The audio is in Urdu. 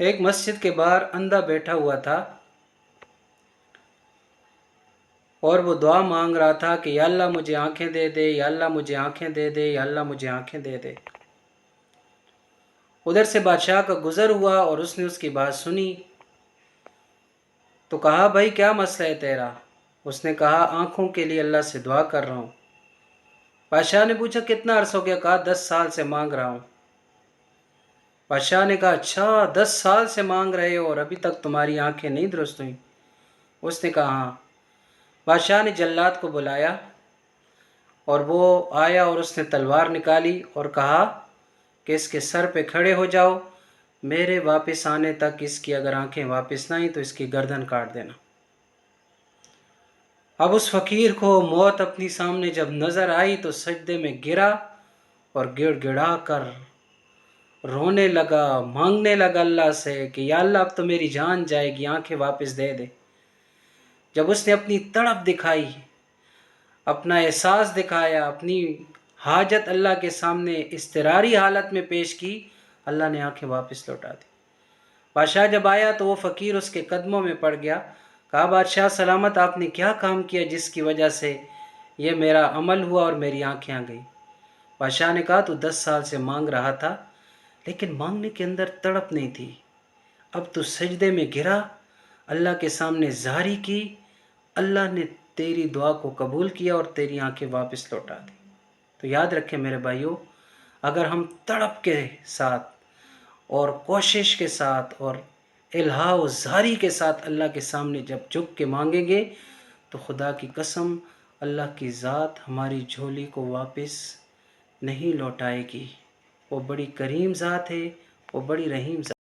ایک مسجد کے باہر اندھا بیٹھا ہوا تھا اور وہ دعا مانگ رہا تھا کہ یا اللہ مجھے آنکھیں دے دے، یا اللہ مجھے آنکھیں دے دے، یا اللہ مجھے آنکھیں دے دے۔ ادھر سے بادشاہ کا گزر ہوا اور اس نے اس کی بات سنی تو کہا بھائی کیا مسئلہ ہے تیرا؟ اس نے کہا آنکھوں کے لیے اللہ سے دعا کر رہا ہوں۔ بادشاہ نے پوچھا کتنا عرصہ ہو گیا؟ کہا 10 سال سے مانگ رہا ہوں۔ بادشاہ نے کہا اچھا 10 سال سے مانگ رہے ہو اور ابھی تک تمہاری آنکھیں نہیں درست ہوئیں؟ اس نے کہا ہاں۔ بادشاہ نے جلاد کو بلایا اور وہ آیا اور اس نے تلوار نکالی اور کہا کہ اس کے سر پہ کھڑے ہو جاؤ، میرے واپس آنے تک اس کی اگر آنکھیں واپس نہ آئیں تو اس کی گردن کاٹ دینا۔ اب اس فقیر کو موت اپنی سامنے جب نظر آئی تو سجدے میں گرا اور گڑ گڑا کر رونے لگا، مانگنے لگا اللہ سے کہ یا اللہ اب تو میری جان جائے گی، آنکھیں واپس دے دے۔ جب اس نے اپنی تڑپ دکھائی، اپنا احساس دکھایا، اپنی حاجت اللہ کے سامنے اضطراری حالت میں پیش کی، اللہ نے آنکھیں واپس لوٹا دی۔ بادشاہ جب آیا تو وہ فقیر اس کے قدموں میں پڑ گیا، کہا بادشاہ سلامت، آپ نے کیا کام کیا جس کی وجہ سے یہ میرا عمل ہوا اور میری آنکھیں آ گئی؟ بادشاہ نے کہا تو 10 سال سے مانگ رہا تھا لیکن مانگنے کے اندر تڑپ نہیں تھی، اب تو سجدے میں گرا، اللہ کے سامنے زاری کی، اللہ نے تیری دعا کو قبول کیا اور تیری آنکھیں واپس لوٹا دی۔ تو یاد رکھیں میرے بھائیوں، اگر ہم تڑپ کے ساتھ اور کوشش کے ساتھ اور الہا و زاری کے ساتھ اللہ کے سامنے جب جھک کے مانگیں گے تو خدا کی قسم اللہ کی ذات ہماری جھولی کو واپس نہیں لوٹائے گی۔ وہ بڑی کریم ذات ہے، وہ بڑی رحیم ذات ہے۔